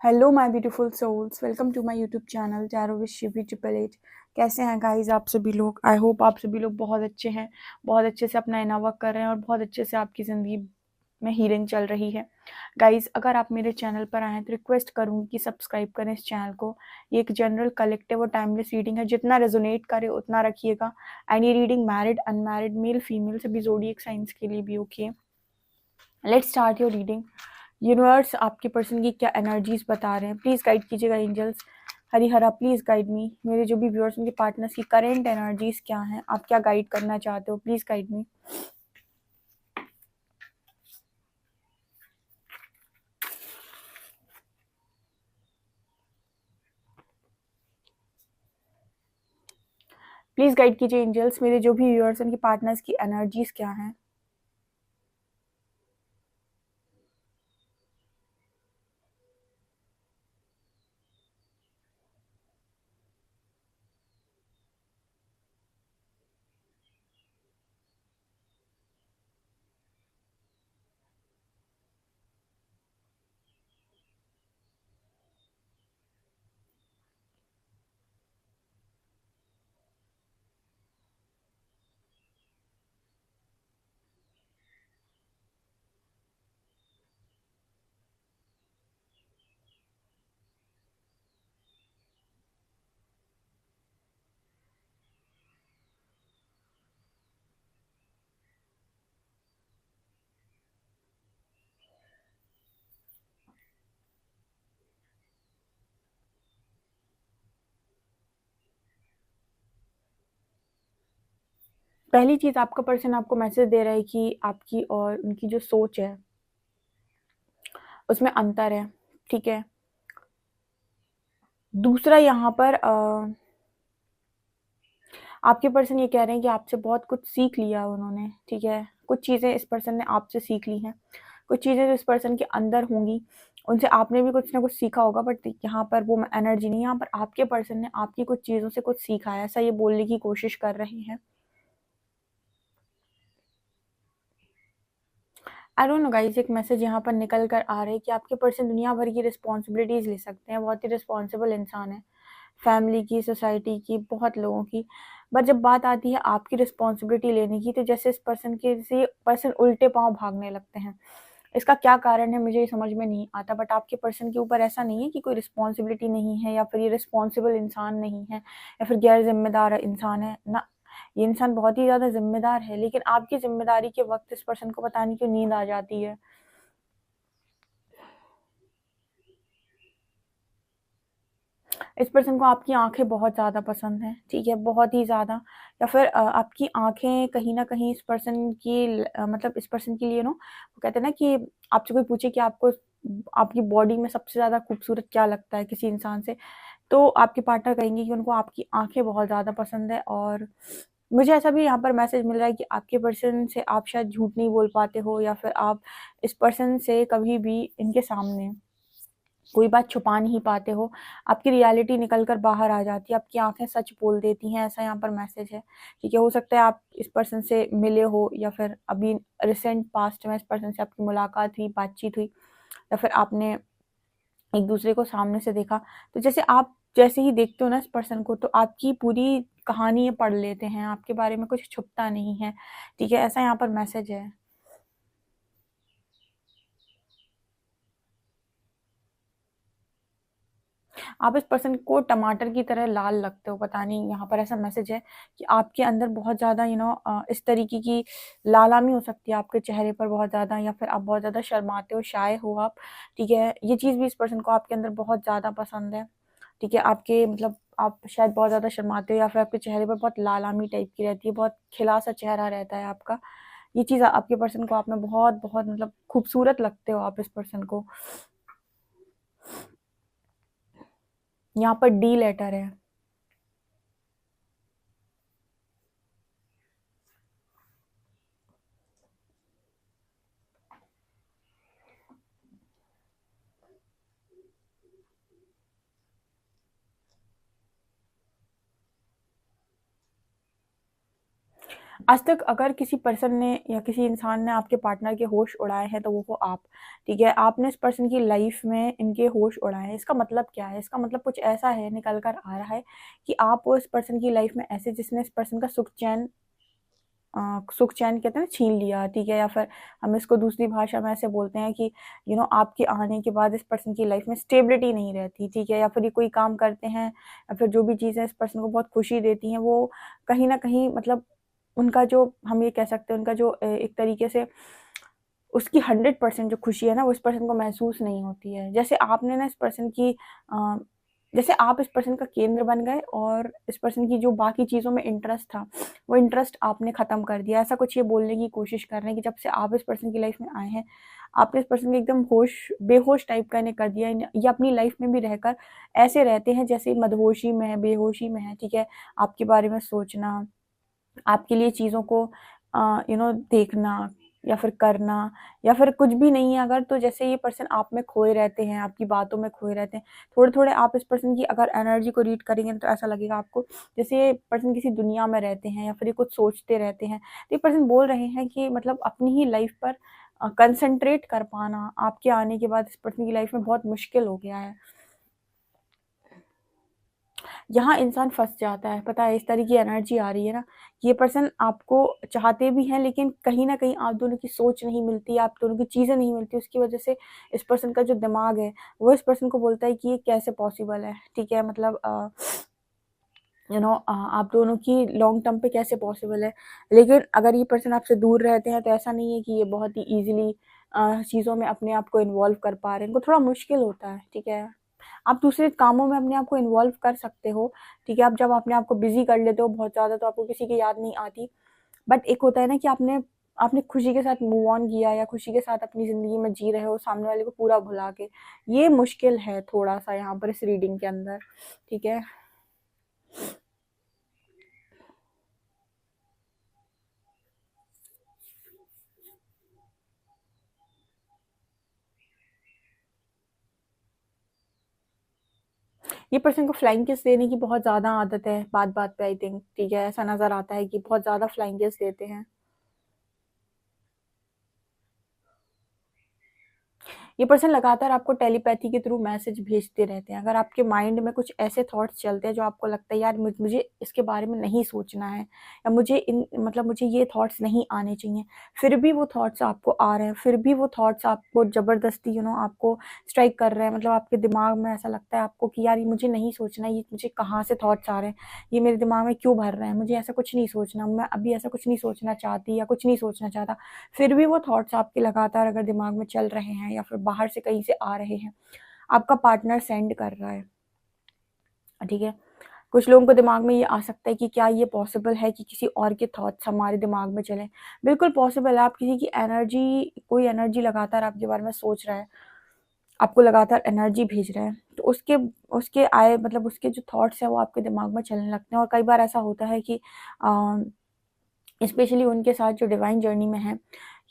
Hello my beautiful souls, welcome to my YouTube channel tarot with Shivi triple eight. कैसे हैं guys आप सभी लोग? आई होप आप सभी लोग बहुत अच्छे हैं, बहुत अच्छे से अपना इनर वर्क कर रहे हैं और बहुत अच्छे से आपकी ज़िंदगी में हीलिंग चल रही है। गाइस, अगर आप मेरे चैनल पर आए हैं तो रिक्वेस्ट करूंगी कि सब्सक्राइब करें इस चैनल को। ये एक जनरल कलेक्टिव और टाइमलेस रीडिंग है, जितना रेजोनेट करे उतना रखिएगा। एंड ये reading married, unmarried, male, female सभी ज़ोडिएक साइंस के लिए भी okay. Let's start your reading. Universe आपके पर्सन की क्या एनर्जीज बता रहे हैं, प्लीज़ गाइड कीजिएगा angels. Harihara please guide me. मेरे जो भी व्यूअर्स, उनके पार्टनर्स की करेंट एनर्जीज क्या हैं, आप क्या गाइड करना चाहते हो, please guide me. Please guide कीजिए एंजल्स, मेरे जो भी व्यूअर्स, उनके पार्टनर्स की एनर्जीज क्या हैं। पहली चीज़, आपका पर्सन आपको मैसेज दे रहा है कि आपकी और उनकी जो सोच है उसमें अंतर है, ठीक है। दूसरा, यहाँ पर आपके पर्सन ये कह रहे हैं कि आपसे बहुत कुछ सीख लिया उन्होंने, ठीक है। कुछ चीज़ें इस पर्सन ने आपसे सीख ली हैं, कुछ चीज़ें जो इस पर्सन के अंदर होंगी उनसे आपने भी कुछ ना कुछ सीखा होगा, बट यहाँ पर वो एनर्जी नहीं है। यहाँ पर आपके पर्सन ने आपकी कुछ चीज़ों से कुछ सीखा है, ऐसा ये बोलने की कोशिश कर रहे हैं। आई डोंट नो गाइस, एक मैसेज यहाँ पर निकल कर आ रहा है कि आपके पर्सन दुनिया भर की रिस्पॉन्सिबिलिटीज़ ले सकते हैं, बहुत ही रिस्पॉन्सिबल इंसान है, फैमिली की, सोसाइटी की, बहुत लोगों की। बट जब बात आती है आपकी रिस्पॉन्सिबिलिटी लेने की, तो जैसे इस पर्सन के से पर्सन उल्टे पाँव भागने लगते हैं। इसका क्या कारण है मुझे ये समझ में नहीं आता, बट आपके पर्सन के ऊपर ऐसा नहीं है कि कोई रिस्पॉन्सिबिलिटी नहीं है या फिर ये रिस्पॉन्सिबल इंसान नहीं है या फिर गैर जिम्मेदार इंसान है ना। ये इंसान बहुत ही ज़्यादा जिम्मेदार है, लेकिन आपकी जिम्मेदारी के वक्त इस पर्सन को पता नहीं क्यों नींद आ जाती है। इस पर्सन को आपकी आँखें बहुत ज़्यादा पसंद हैं, ठीक है, बहुत ही ज़्यादा। या फिर आपकी आँखें कहीं न कहीं इस पर्सन की मतलब इस पर्सन के लिए वो कहते हैं ना कि आपसे कोई पूछे कि आपको आपकी बॉडी में सबसे ज़्यादा खूबसूरत क्या लगता है किसी इंसान से, तो आपके पार्टनर कहेंगे कि उनको आपकी आँखें बहुत ज़्यादा पसंद है। और मुझे ऐसा भी यहाँ पर मैसेज मिल रहा है कि आपके पर्सन से आप शायद झूठ नहीं बोल पाते हो, या फिर आप इस पर्सन से कभी भी इनके सामने कोई बात छुपा नहीं पाते हो। आपकी रियलिटी निकल कर बाहर आ जाती है, आपकी आँखें सच बोल देती हैं, ऐसा यहाँ पर मैसेज है, ठीक है। हो सकता है आप इस पर्सन से मिले हो, या फिर अभी रिसेंट पास्ट में इस पर्सन से आपकी मुलाकात हुई, बातचीत हुई, या फिर आपने एक दूसरे को सामने से देखा। तो जैसे आप जैसे ही देखते हो ना इस पर्सन को, तो आपकी पूरी कहानी ये पढ़ लेते हैं, आपके बारे में कुछ छुपता नहीं है, ठीक है, ऐसा यहाँ पर मैसेज है। आप इस पर्सन को टमाटर की तरह लाल लगते हो, पता नहीं, यहाँ पर ऐसा मैसेज है कि आपके अंदर बहुत ज़्यादा इस तरीके की लालामी हो सकती है आपके चेहरे पर बहुत ज़्यादा, या फिर आप बहुत ज़्यादा शर्माते हो, शाय हो आप, ठीक है। ये चीज़ भी इस पर्सन को आपके अंदर बहुत ज़्यादा पसंद है, ठीक है। आपके मतलब आप शायद बहुत ज़्यादा शर्माते हो, या फिर आपके चेहरे पर बहुत लालामी टाइप की रहती है, बहुत खिला सा चेहरा रहता है आपका। ये चीज़ आपके पर्सन को आप में बहुत बहुत मतलब खूबसूरत लगते हो आप इस पर्सन को। यहाँ पर डी लेटर है। आज तक अगर किसी पर्सन ने या किसी इंसान ने आपके पार्टनर के होश उड़ाए हैं तो वो हो आप, ठीक है। आपने इस पर्सन की लाइफ में इनके होश उड़ाए हैं, इसका मतलब क्या है? इसका मतलब कुछ ऐसा है, निकल कर आ रहा है कि आप वो इस पर्सन की लाइफ में ऐसे जिसने इस पर्सन का सुख चैन कहते हैं ना छीन लिया, ठीक है। या फिर हम इसको दूसरी भाषा में ऐसे बोलते हैं कि आपके आने के बाद इस पर्सन की लाइफ में स्टेबिलिटी नहीं रहती, ठीक है। या फिर ये कोई काम करते हैं या फिर जो भी चीज़ें इस पर्सन को बहुत खुशी देती हैं, वो कहीं ना कहीं मतलब उनका जो हम ये कह सकते हैं उनका जो एक तरीके से उसकी 100% जो खुशी है ना वो इस पर्सन को महसूस नहीं होती है। जैसे आपने ना इस पर्सन की जैसे आप इस पर्सन का केंद्र बन गए और इस पर्सन की जो बाकी चीज़ों में इंटरेस्ट था वो इंटरेस्ट आपने ख़त्म कर दिया। ऐसा कुछ ये बोलने की कोशिश कर रहे हैं कि जब से आप इस पर्सन की लाइफ में आए हैं, आपने इस पर्सन को एकदम बेहोश टाइप का इन्हें कर दिया। ये अपनी लाइफ में भी रहकर ऐसे रहते हैं जैसे मदहोशी में है, बेहोशी में है, ठीक है। आपके बारे में सोचना, आपके लिए चीज़ों को देखना या फिर करना, या फिर कुछ भी नहीं है अगर, तो जैसे ये पर्सन आप में खोए रहते हैं, आपकी बातों में खोए रहते हैं। थोड़े-थोड़े आप इस पर्सन की अगर एनर्जी को रीड करेंगे तो ऐसा लगेगा आपको जैसे ये पर्सन किसी दुनिया में रहते हैं या फिर ये कुछ सोचते रहते हैं। तो ये पर्सन बोल रहे हैं कि मतलब अपनी ही लाइफ पर कंसंट्रेट कर पाना आपके आने के बाद इस पर्सन की लाइफ में बहुत मुश्किल हो गया है। यहाँ इंसान फँस जाता है, पता है? इस तरह की एनर्जी आ रही है ना, ये पर्सन आपको चाहते भी हैं लेकिन कहीं न कहीं आप दोनों की सोच नहीं मिलती, आप दोनों की चीज़ें नहीं मिलती, उसकी वजह से इस पर्सन का जो दिमाग है, वो इस पर्सन को बोलता है कि ये कैसे पॉसिबल है, ठीक है? मतलब आप दोनों की लॉन्ग टर्म पे कैसे पॉसिबल है। लेकिन अगर ये पर्सन आपसे दूर रहते हैं तो ऐसा नहीं है कि ये बहुत ही ईज़िली चीज़ों में अपने आप को इन्वॉल्व कर पा रहे हैं, इनको थोड़ा मुश्किल होता है, ठीक है? आप दूसरे कामों में अपने आप को इन्वॉल्व कर सकते हो, ठीक है। आप जब अपने आप को बिज़ी कर लेते हो बहुत ज़्यादा तो आपको किसी की याद नहीं आती। बट एक होता है ना कि आपने आपने खुशी के साथ मूव ऑन किया या खुशी के साथ अपनी ज़िंदगी में जी रहे हो सामने वाले को पूरा भुला के। ये मुश्किल है थोड़ा-सा यहाँ पर इस रीडिंग के अंदर, ठीक है। ये पर्सन को फ्लाइंग किस देने की बहुत ज़्यादा आदत है, बात-बात पे आई थिंक, ठीक है। ऐसा नज़र आता है कि बहुत ज़्यादा फ्लाइंग किस देते हैं। ये पर्सन लगातार आपको टेलीपैथी के थ्रू मैसेज भेजते रहते हैं। अगर आपके माइंड में कुछ ऐसे थॉट्स चलते हैं जो आपको लगता है यार मुझे इसके बारे में नहीं सोचना है या मुझे ये थॉट्स नहीं आने चाहिए, फिर भी वो थॉट्स आपको आ रहे हैं, फिर भी वो थॉट्स आपको ज़बरदस्ती आपको स्ट्राइक कर रहे हैं। मतलब आपके दिमाग में ऐसा लगता है आपको कि यार ये मुझे नहीं सोचना, ये मुझे कहाँ से थॉट्स आ रहे हैं, ये मेरे दिमाग में क्यों भर रहे हैं, मुझे ऐसा कुछ नहीं सोचना, मैं अभी ऐसा कुछ नहीं सोचना चाहती या कुछ नहीं सोचना चाहता। फिर भी वो थॉट्स आपके लगातार अगर दिमाग में चल रहे हैं या फिर बाहर से कहीं से आ रहे हैं, आपका पार्टनर सेंड कर रहा है, ठीक है। कुछ लोगों को दिमाग में ये आ सकता है कि क्या ये पॉसिबल है कि किसी और के थॉट्स हमारे दिमाग में चलें? बिल्कुल पॉसिबल है। आप किसी की कोई एनर्जी लगातार आपके बारे में सोच रहा है, आपको लगातार एनर्जी भेज रहा है, तो उसके उसके आए मतलब उसके जो थॉट्स हैं वो आपके दिमाग में चलने लगते हैं। और कई बार ऐसा होता है कि स्पेशली उनके साथ जो डिवाइन जर्नी में है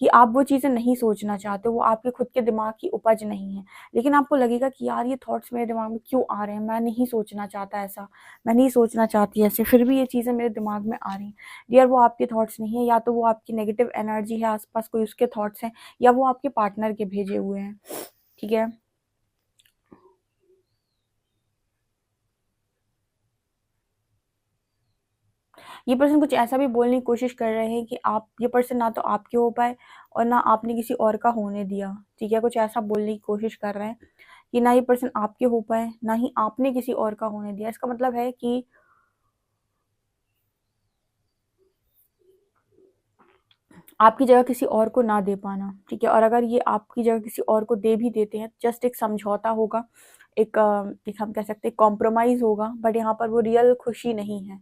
कि आप वो चीज़ें नहीं सोचना चाहते, वो आपके खुद के दिमाग की उपज नहीं है। लेकिन आपको लगेगा कि यार ये थॉट्स मेरे दिमाग में क्यों आ रहे हैं? मैं नहीं सोचना चाहता ऐसा, मैं नहीं सोचना चाहती ऐसे, फिर भी ये चीज़ें मेरे दिमाग में आ रही हैं। डियर वो आपके थॉट्स नहीं है, या तो वो आपकी नेगेटिव एनर्जी है आस-पास कोई उसके थॉट्स हैं, या वो आपके पार्टनर के भेजे हुए हैं, ठीक है? ये पर्सन कुछ ऐसा भी बोलने की कोशिश कर रहे हैं कि आप ये पर्सन ना तो आपके हो पाए और ना आपने किसी और का होने दिया, ठीक है? कुछ ऐसा बोलने की कोशिश कर रहे हैं कि ना ये पर्सन आपके हो पाए, ना ही आपने किसी और का होने दिया। इसका मतलब है कि आपकी जगह किसी और को ना दे पाना, ठीक है? और अगर ये आपकी जगह किसी और को दे भी देते हैं, जस्ट एक समझौता होगा, एक हम कह सकते हैं कॉम्प्रोमाइज़ होगा, बट यहाँ पर वो रियल खुशी नहीं है,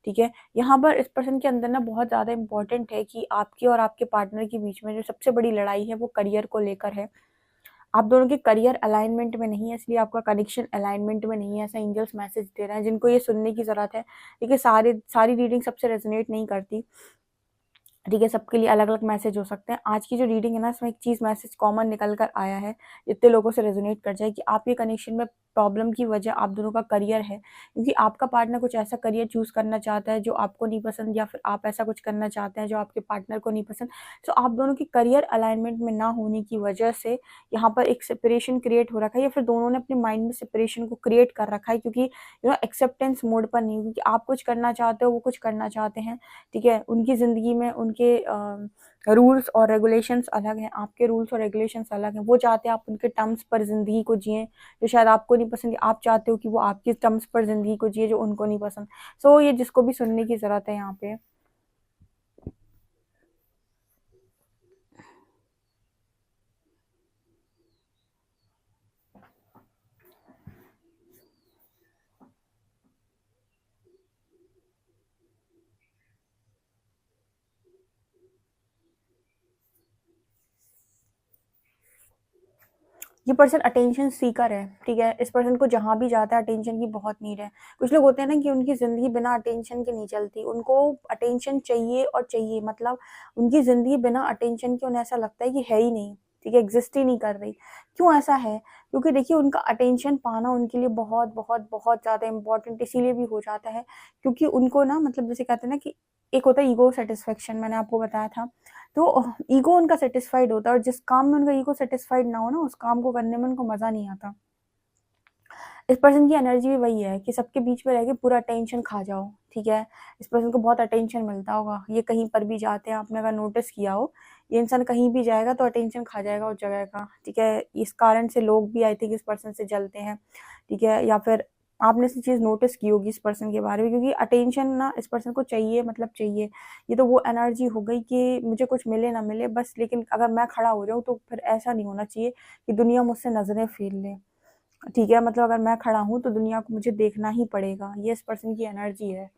ठीक है? यहाँ पर इस पर्सन के अंदर ना बहुत ज़्यादा इम्पोर्टेंट है कि आपके और आपके पार्टनर के बीच में जो सबसे बड़ी लड़ाई है, वो करियर को लेकर है। आप दोनों के करियर अलाइनमेंट में नहीं है, इसलिए आपका कनेक्शन अलाइनमेंट में नहीं है, ऐसा एंजल्स मैसेज दे रहे हैं। जिनको ये सुनने की ज़रूरत है, देखिए सारी रीडिंग सबसे रेज़ोनेट नहीं करती, ठीक है, सबके लिए अलग-अलग मैसेज हो सकते हैं। आज की जो रीडिंग है ना, इसमें एक चीज़ मैसेज कॉमन निकल कर आया है, जितने लोगों से रेज़ोनेट कर जाए कि आप ये कनेक्शन में प्रॉब्लम की वजह आप दोनों का करियर है, क्योंकि आपका पार्टनर कुछ ऐसा करियर चूज़ करना चाहता है जो आपको नहीं पसंद, या फिर आप ऐसा कुछ करना चाहते हैं जो आपके पार्टनर को नहीं पसंद। तो आप दोनों की करियर अलाइनमेंट में ना होने की वजह से यहाँ पर एक सेपरेशन क्रिएट हो रखा है, या फिर दोनों ने अपने माइंड में सेपरेशन को क्रिएट कर रखा है, क्योंकि एक्सेप्टेंस मोड पर नहीं, क्योंकि आप कुछ करना चाहते हो, वो कुछ करना चाहते हैं। ठीक है, उनकी ज़िंदगी में उनके रूल्स और रेगुलेशंस अलग हैं, आपके रूल्स और रेगुलेशंस अलग हैं। वो चाहते हैं आप उनके टर्म्स पर ज़िंदगी को जिएँ जो शायद आपको नहीं पसंद, आप चाहते हो कि वो आपके टर्म्स पर ज़िंदगी को जिए जो उनको नहीं पसंद। सो ये जिसको भी सुनने की ज़रूरत है यहाँ पे। ये पर्सन अटेंशन सीकर है, ठीक है। इस पर्सन को जहाँ भी जाता है अटेंशन की बहुत नीड है। कुछ लोग होते हैं ना कि उनकी ज़िंदगी बिना अटेंशन के नहीं चलती, उनको अटेंशन चाहिए और चाहिए, मतलब उनकी ज़िंदगी बिना अटेंशन के उन्हें ऐसा लगता है कि है ही नहीं, ठीक है, एग्जिस्ट ही नहीं कर रही। क्यों ऐसा है? क्योंकि देखिए उनका अटेंशन पाना उनके लिए बहुत बहुत बहुत ज़्यादा इंपॉर्टेंट इसीलिए भी हो जाता है क्योंकि उनको ना, मतलब जैसे कहते हैं ना कि एक होता है ईगो सेटिस्फेक्शन, मैंने आपको बताया था। तो ईगो उनका सेटिस्फाइड होता है, और जिस काम में उनका ईगो सेटिस्फाइड ना हो ना, उस काम को करने में उनको मज़ा नहीं आता। इस पर्सन की एनर्जी भी वही है कि सबके बीच में रह के पूरा अटेंशन खा जाओ, ठीक है। इस पर्सन को बहुत अटेंशन मिलता होगा, ये कहीं पर भी जाते हैं, आपने अगर नोटिस किया हो, ये इंसान कहीं भी जाएगा तो अटेंशन खा जाएगा उस जगह का, ठीक है। इस कारण से लोग भी आई थिंक इस पर्सन से जलते हैं, ठीक है। या फिर आपने ऐसी चीज़ नोटिस की होगी इस पर्सन के बारे में, क्योंकि अटेंशन ना इस पर्सन को चाहिए, मतलब चाहिए। ये तो वो एनर्जी हो गई कि मुझे कुछ मिले ना मिले बस, लेकिन अगर मैं खड़ा हो जाऊँ तो फिर ऐसा नहीं होना चाहिए कि दुनिया मुझसे नज़रें फेर ले, ठीक है। मतलब अगर मैं खड़ा हूँ तो दुनिया को मुझे देखना ही पड़ेगा, ये इस पर्सन की एनर्जी है।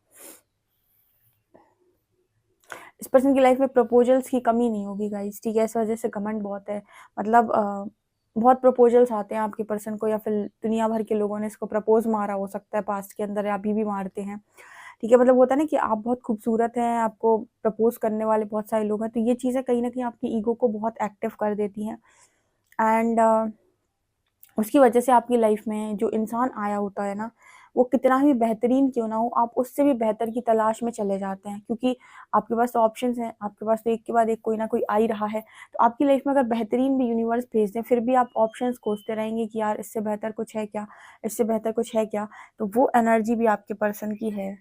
इस पर्सन की लाइफ में प्रपोजल्स की कमी नहीं होगी गाइस, ठीक है। इस वजह से घमंड बहुत है, मतलब बहुत प्रपोजल्स आते हैं आपके पर्सन को, या फिर दुनिया भर के लोगों ने इसको प्रपोज मारा हो सकता है पास्ट के अंदर, या अभी भी मारते हैं, ठीक है। मतलब होता है ना कि आप बहुत खूबसूरत हैं, आपको प्रपोज करने वाले बहुत सारे लोग हैं, तो ये चीज़ें कहीं ना कहीं आपकी ईगो को बहुत एक्टिव कर देती हैं। एंड उसकी वजह से आपकी लाइफ में जो इंसान आया होता है ना, वो कितना भी बेहतरीन क्यों ना हो, आप उससे भी बेहतर की तलाश में चले जाते हैं, क्योंकि आपके पास तो ऑप्शंस हैं, आपके पास तो एक के बाद एक कोई ना कोई आ ही रहा है। तो आपकी लाइफ में अगर बेहतरीन भी यूनिवर्स भेज दें, फिर भी आप ऑप्शंस खोजते रहेंगे कि यार इससे बेहतर कुछ है क्या, इससे बेहतर कुछ है क्या। तो वो एनर्जी भी आपके पर्सन की है।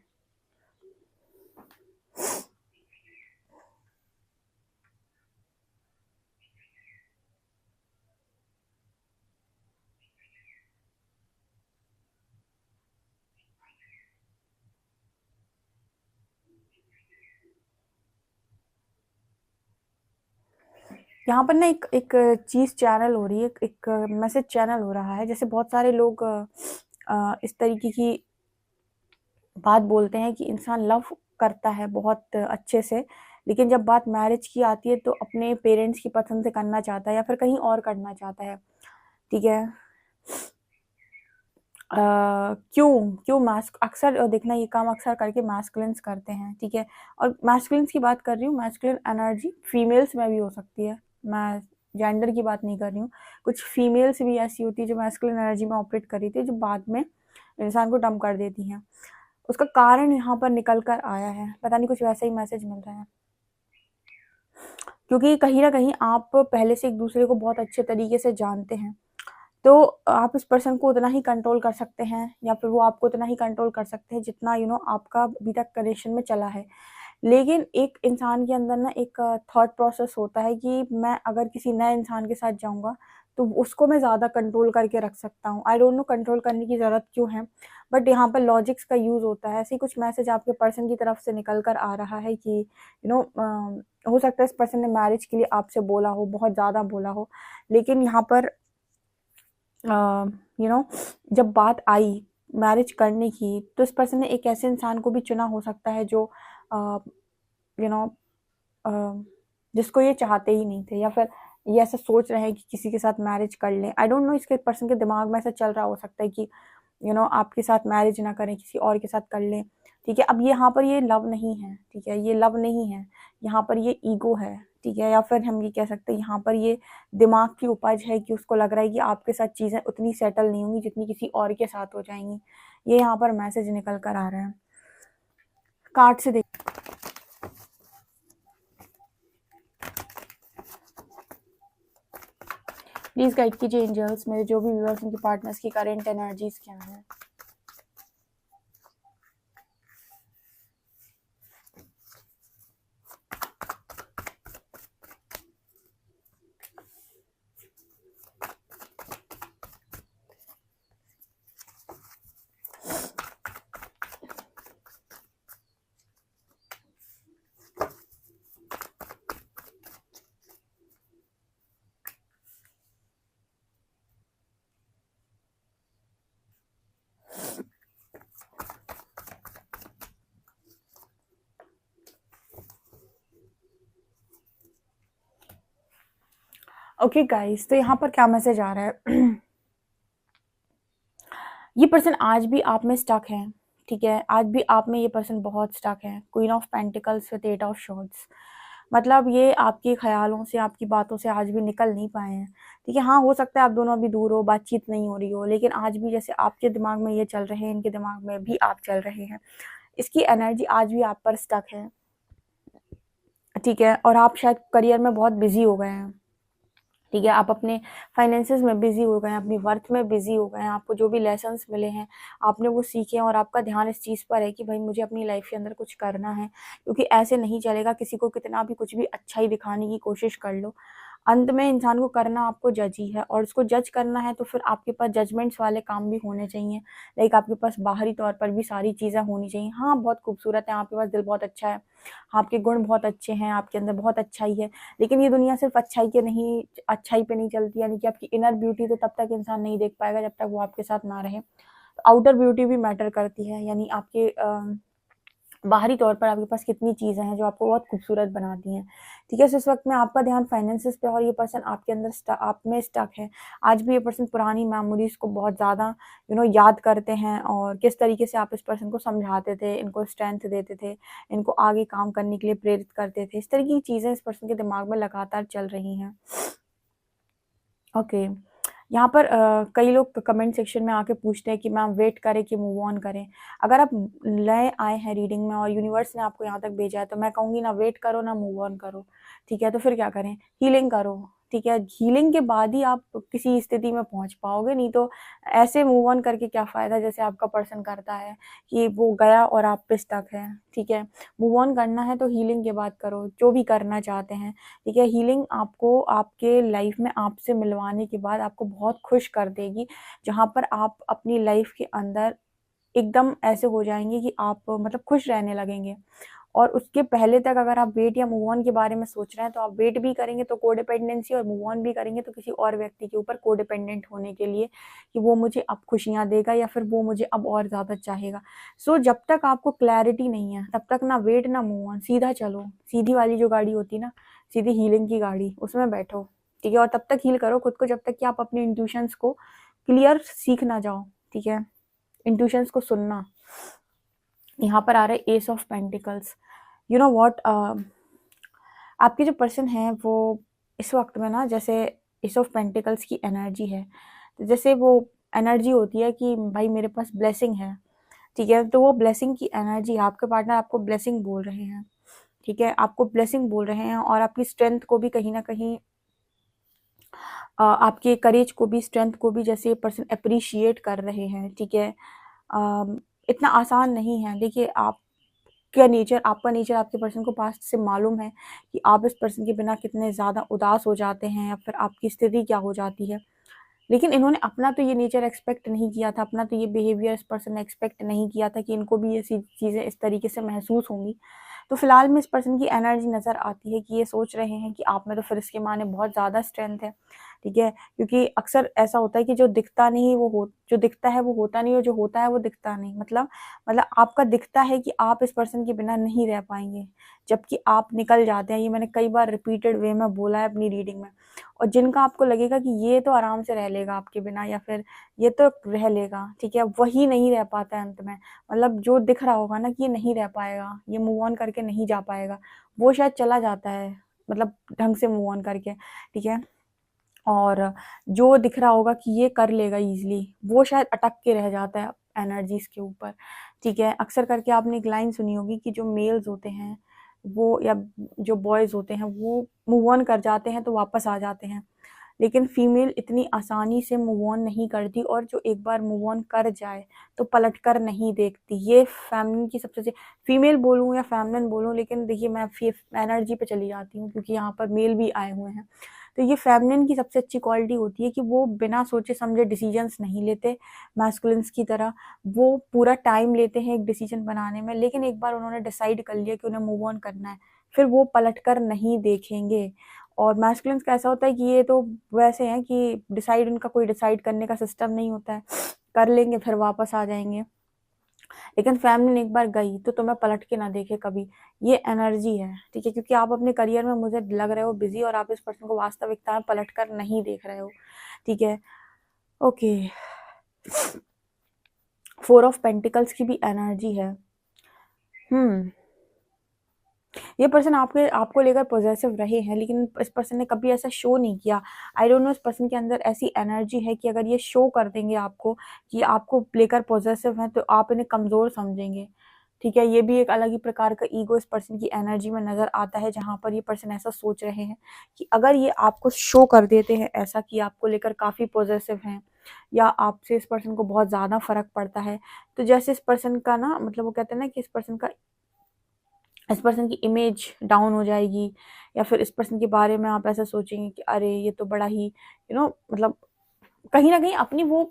यहाँ पर ना एक एक चीज़ चैनल हो रही है, एक मैसेज चैनल हो रहा है, जैसे बहुत सारे लोग इस तरीके की बात बोलते हैं कि इंसान लव करता है बहुत अच्छे से, लेकिन जब बात मैरिज की आती है तो अपने पेरेंट्स की पसंद से करना चाहता है या फिर कहीं और करना चाहता है, ठीक है। क्यों क्यों मास्क अक्सर देखना, ये काम अक्सर करके मैस्कुलिन्स करते हैं, ठीक है। और मैस्कुलिन्स की बात कर रही हूँ, मैस्कुलिन एनर्जी फीमेल्स में भी हो सकती है, मैं जेंडर की बात नहीं कर रही हूँ। कुछ फीमेल्स भी ऐसी होती है जो मैस्कुलिन एनर्जी में ऑपरेट कर रही थी, जो बाद में इंसान को डंप कर देती हैं। उसका कारण यहाँ पर निकल कर आया है, पता नहीं कुछ वैसा ही मैसेज मिल रहा है, क्योंकि कहीं ना कहीं आप पहले से एक दूसरे को बहुत अच्छे तरीके से जानते हैं, तो आप इस पर्सन को उतना ही कंट्रोल कर सकते हैं, या फिर वो आपको उतना ही कंट्रोल कर सकते हैं जितना आपका अभी तक कनेक्शन में चला है। लेकिन एक इंसान के अंदर ना एक थॉट प्रोसेस होता है कि मैं अगर किसी नए इंसान के साथ जाऊँगा, तो उसको मैं ज़्यादा कंट्रोल करके रख सकता हूँ। आई डोंट नो कंट्रोल करने की ज़रूरत क्यों है, बट यहाँ पर लॉजिक्स का यूज़ होता है। ऐसे ही कुछ मैसेज आपके पर्सन की तरफ से निकल कर आ रहा है कि हो सकता है इस पर्सन ने मैरिज के लिए आपसे बोला हो, बहुत ज़्यादा बोला हो, लेकिन यहाँ पर जब बात आई मैरिज करने की, तो इस पर्सन ने एक ऐसे इंसान को भी चुना हो सकता है जो यू नो जिसको ये चाहते ही नहीं थे, या फिर ये ऐसा सोच रहे हैं कि किसी के साथ मैरिज कर लें। आई डोंट नो, इसके पर्सन के दिमाग में ऐसा चल रहा हो सकता है कि आपके साथ मैरिज ना करें, किसी और के साथ कर लें, ठीक है। अब यहाँ पर ये लव नहीं है, ठीक है, ये लव नहीं है, यहाँ पर ये ईगो है, ठीक है, या फिर हम ये कह सकते हैं यहाँ पर ये दिमाग की उपज है कि उसको लग रहा है कि आपके साथ चीज़ें उतनी सेटल नहीं होंगी जितनी किसी और के साथ हो जाएंगी। ये यहाँ पर मैसेज निकल कर आ रहा है कार्ड से। देख, प्लीज गाइड कीजिए एंजल्स, मेरे जो भी व्यूअर्स उनके पार्टनर्स की करंट एनर्जीज क्या है। ओके गाइस, तो यहाँ पर क्या मैसेज आ रहा है ये पर्सन आज भी आप में स्टक है, ठीक है, आज भी आप में ये पर्सन बहुत स्टक है। Queen of pentacles with 8 of shorts, मतलब ये आपके ख्यालों से, आपकी बातों से आज भी निकल नहीं पाए हैं, ठीक है। हाँ, हो सकता है आप दोनों अभी दूर हो, बातचीत नहीं हो रही हो, लेकिन आज भी जैसे आपके दिमाग में ये चल रहे हैं, इनके दिमाग में भी आप चल रहे हैं। इसकी एनर्जी आज भी आप पर स्टक है, ठीक है। और आप शायद करियर में बहुत बिजी हो गए हैं, ठीक है, आप अपने फाइनेंसेस में बिजी हो गए हैं, अपनी वर्थ में बिजी हो गए हैं, आपको जो भी लेसन्स मिले हैं आपने वो सीखे हैं, और आपका ध्यान इस चीज़ पर है कि भाई मुझे अपनी लाइफ के अंदर कुछ करना है, क्योंकि ऐसे नहीं चलेगा। किसी को कितना भी कुछ भी अच्छा ही दिखाने की कोशिश कर लो, अंत में इंसान को करना आपको जज ही है, और उसको जज करना है तो फिर आपके पास जजमेंट्स वाले काम भी होने चाहिए। लाइक आपके पास बाहरी तौर पर भी सारी चीज़ें होनी चाहिए। हाँ, बहुत खूबसूरत है, आपके पास दिल बहुत अच्छा है, आपके गुण बहुत अच्छे हैं, आपके अंदर बहुत अच्छाई है, लेकिन ये दुनिया सिर्फ अच्छाई पे नहीं चलती, यानी कि आपकी इनर ब्यूटी तो तब तक इंसान नहीं देख पाएगा जब तक वो आपके साथ ना रहे। तो आउटर ब्यूटी भी मैटर करती है, यानी आपके बाहरी तौर पर आपके पास कितनी चीज़ें हैं जो आपको बहुत खूबसूरत बनाती हैं, ठीक है। सो इस वक्त में आपका ध्यान फाइनेंसेस पे, और ये पर्सन आपके अंदर आप में स्टक है। आज भी ये पर्सन पुरानी मेमोरीज को बहुत ज़्यादा याद करते हैं, और किस तरीके से आप इस पर्सन को समझाते थे, इनको स्ट्रेंथ देते थे, इनको आगे काम करने के लिए प्रेरित करते थे। इस तरह की चीज़ें इस पर्सन के दिमाग में लगातार चल रही हैं। ओके, यहाँ पर कई लोग कमेंट सेक्शन में आके पूछते हैं कि मैम वेट करें कि मूव ऑन करें। अगर आप नए आए हैं रीडिंग में और यूनिवर्स ने आपको यहाँ तक भेजा है, तो मैं कहूँगी ना वेट करो ना मूव ऑन करो, ठीक है। तो फिर क्या करें, हीलिंग करो, ठीक है। हीलिंग के बाद ही आप किसी स्थिति में पहुँच पाओगे, नहीं तो ऐसे मूव ऑन करके क्या फ़ायदा, जैसे आपका पर्सन करता है कि वो गया और आप पे स्टक है, ठीक है। मूव ऑन करना है तो हीलिंग के बाद करो जो भी करना चाहते हैं, ठीक है। हीलिंग आपको आपके लाइफ में आपसे मिलवाने के बाद आपको बहुत खुश कर देगी, जहाँ पर आप अपनी लाइफ के अंदर एकदम ऐसे हो जाएंगे कि आप मतलब खुश रहने लगेंगे। और उसके पहले तक अगर आप वेट या मूव ऑन के बारे में सोच रहे हैं, तो आप वेट भी करेंगे तो कोडिपेंडेंसी, और मूव ऑन भी करेंगे तो किसी और व्यक्ति के ऊपर कोडिपेंडेंट होने के लिए, कि वो मुझे अब खुशियाँ देगा या फिर वो मुझे अब और ज़्यादा चाहेगा। सो जब तक आपको क्लैरिटी नहीं है, तब तक ना वेट ना मूव ऑन, सीधा चलो, सीधी वाली जो गाड़ी होती है ना, सीधी हीलिंग की गाड़ी, उसमें बैठो, ठीक है। और तब तक हील करो खुद को जब तक कि आप अपने इंट्यूशंस को क्लियर सीख ना जाओ, ठीक है। इंट्यूशंस को सुनना। यहाँ पर आ रहा है S of pentacles. You know what, आपके जो पर्सन है वो इस वक्त में ना, जैसे एस ऑफ पेंटिकल्स की एनर्जी है, तो जैसे वो एनर्जी होती है कि भाई मेरे पास ब्लेसिंग है, ठीक है। तो वो ब्लेसिंग की एनर्जी, आपके पार्टनर आपको ब्लेसिंग बोल रहे हैं, ठीक है, आपको ब्लेसिंग बोल रहे हैं, और आपकी स्ट्रेंथ को भी कहीं ना कहीं, आपके करेज को भी, स्ट्रेंथ को भी जैसे ये पर्सन अप्रिशिएट कर रहे हैं, ठीक है। इतना आसान नहीं है। देखिए, आपका नेचर आपके पर्सन को पास्ट से मालूम है कि आप इस पर्सन के बिना कितने ज़्यादा उदास हो जाते हैं, या फिर आपकी स्थिति क्या हो जाती है। लेकिन इन्होंने अपना तो ये नेचर एक्सपेक्ट नहीं किया था, अपना तो ये बिहेवियर इस पर्सन ने एक्सपेक्ट नहीं किया था कि इनको भी ऐसी चीज़ें इस तरीके से महसूस होंगी। तो फिलहाल में इस पर्सन की एनर्जी नज़र आती है कि ये सोच रहे हैं कि आप में तो फिर इसके माने बहुत ज़्यादा स्ट्रेंथ है, ठीक है। क्योंकि अक्सर ऐसा होता है कि जो दिखता नहीं जो दिखता है वो होता नहीं, और जो होता है वो दिखता नहीं। मतलब आपका दिखता है कि आप इस पर्सन के बिना नहीं रह पाएंगे, जबकि आप निकल जाते हैं। ये मैंने कई बार रिपीटेड वे में बोला है अपनी रीडिंग में। और जिनका आपको लगेगा कि ये तो आराम से रह लेगा आपके बिना, या फिर ये तो रह लेगा, ठीक है, वही नहीं रह पाता है अंत में। मतलब जो दिख रहा होगा ना कि ये नहीं रह पाएगा, ये मूव ऑन करके नहीं जा पाएगा, वो शायद चला जाता है, मतलब ढंग से मूव ऑन करके, ठीक है। और जो दिख रहा होगा कि ये कर लेगा ईजिली, वो शायद अटक के रह जाता है एनर्जीज के ऊपर, ठीक है। अक्सर करके आपने एक लाइन सुनी होगी कि जो मेल्स होते हैं वो, या जो बॉयज़ होते हैं, वो मूव ऑन कर जाते हैं तो वापस आ जाते हैं, लेकिन फीमेल इतनी आसानी से मूव ऑन नहीं करती, और जो एक बार मूव ऑन कर जाए तो पलट कर नहीं देखती। ये फेमिनिन की सबसे फीमेल बोलूँ या फेमिनिन बोलूँ, लेकिन देखिए मैं एनर्जी पे चली जाती हूँ क्योंकि यहाँ पर मेल भी आए हुए हैं। तो ये फेमिनिन की सबसे अच्छी क्वालिटी होती है कि वो बिना सोचे समझे डिसीजंस नहीं लेते मैस्कुलिन्स की तरह। वो पूरा टाइम लेते हैं एक डिसीजन बनाने में, लेकिन एक बार उन्होंने डिसाइड कर लिया कि उन्हें मूव ऑन करना है, फिर वो पलट कर नहीं देखेंगे। और मैस्कुलिन्स का ऐसा होता है कि ये तो वैसे हैं कि डिसाइड, उनका कोई डिसाइड करने का सिस्टम नहीं होता है, कर लेंगे फिर वापस आ जाएंगे। लेकिन फेमिनिन एक बार गई तो तुम्हें पलट के ना देखे कभी, ये एनर्जी है, ठीक है। क्योंकि आप अपने करियर में मुझे लग रहे हो बिजी, और आप इस पर्सन को वास्तविकता में पलट कर नहीं देख रहे हो, ठीक है। ओके, 4 ऑफ पेंटिकल्स की भी एनर्जी है। ये पर्सन आपको लेकर पॉजेसिव रहे हैं, लेकिन इस पर्सन ने कभी ऐसा शो नहीं किया। आई डोंट नो, इस पर्सन के अंदर ऐसी एनर्जी है कि अगर ये शो कर देंगे आपको कि आपको लेकर पॉजेसिव हैं, तो आप इन्हें कमज़ोर समझेंगे, ठीक है। ये भी एक अलग ही प्रकार का ईगो इस पर्सन की एनर्जी में नज़र आता है, जहाँ पर ये पर्सन ऐसा सोच रहे हैं कि अगर ये आपको शो कर देते हैं ऐसा कि आपको लेकर काफ़ी पॉजेसिव हैं, या आपसे इस पर्सन को बहुत ज़्यादा फ़र्क पड़ता है, तो जैसे इस पर्सन का ना, मतलब वो कहते हैं ना कि इस पर्सन की इमेज डाउन हो जाएगी, या फिर इस पर्सन के बारे में आप ऐसा सोचेंगे कि अरे ये तो बड़ा ही मतलब कहीं न कहीं अपनी वो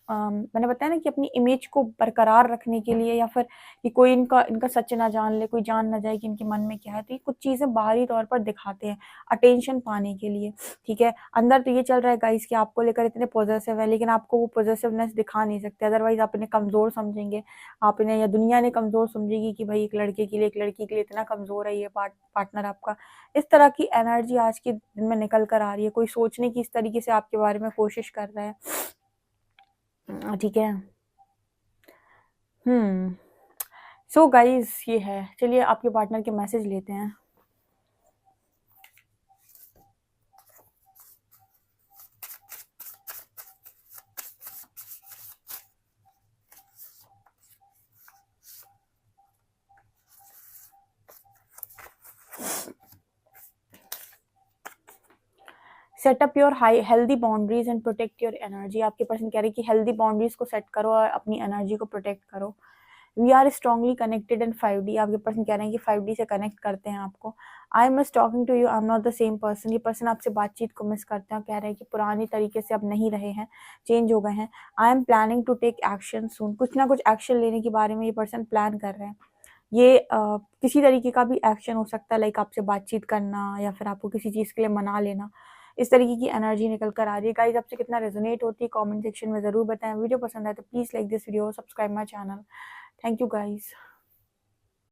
मैंने बताया ना कि अपनी इमेज को बरकरार रखने के लिए, या फिर कि कोई इनका इनका सच ना जान ले, कोई जान ना जाए कि इनके मन में क्या है, तो ये कुछ चीज़ें बाहरी तौर पर दिखाते हैं अटेंशन पाने के लिए, ठीक है। अंदर तो ये चल रहा है गाइस कि आपको लेकर इतने पॉज़ेसिव है, लेकिन आपको वो पॉज़ेसिवनेस दिखा नहीं सकते, अदरवाइज़ आप इन्हें कमज़ोर समझेंगे। आप इन्हें, या दुनिया ने कमज़ोर समझेगी कि भाई एक लड़के के लिए, एक लड़की के लिए इतना कमज़ोर है ये पार्टनर आपका। इस तरह की एनर्जी आज के दिन में निकल कर आ रही है। कोई सोचने की इस तरीके से आपके बारे में कोशिश कर रहा है, ठीक है। सो गाइस ये है। चलिए आपके पार्टनर के मैसेज लेते हैं। Set up your high healthy boundaries and protect your energy. आपके पर्सन कह रहे हैं कि हेल्दी बाउंड्रीज को सेट करो और अपनी एनर्जी को प्रोटेक्ट करो। We are strongly connected in 5D। आपके पर्सन कह रहे हैं कि 5D से कनेक्ट करते हैं आपको। I miss talking to you, I am not the same person. ये पर्सन आपसे बातचीत को मिस करते हैं, कह रहे हैं कि पुरानी तरीके से अब नहीं रहे हैं, चेंज हो गए हैं। I am planning to take action soon. कुछ ना कुछ एक्शन लेने के बारे में ये पर्सन प्लान कर रहे हैं। ये किसी तरीके का भी एक्शन हो सकता है, लाइक आपसे बातचीत करना, या फिर आपको किसी चीज़ के लिए मना लेना। इस तरीके की एनर्जी निकल कर आ रही है। गाइस आपसे कितना रेजोनेट होती है कमेंट सेक्शन में ज़रूर बताएं। वीडियो पसंद आए तो please like this video, subscribe my channel. Thank you guys.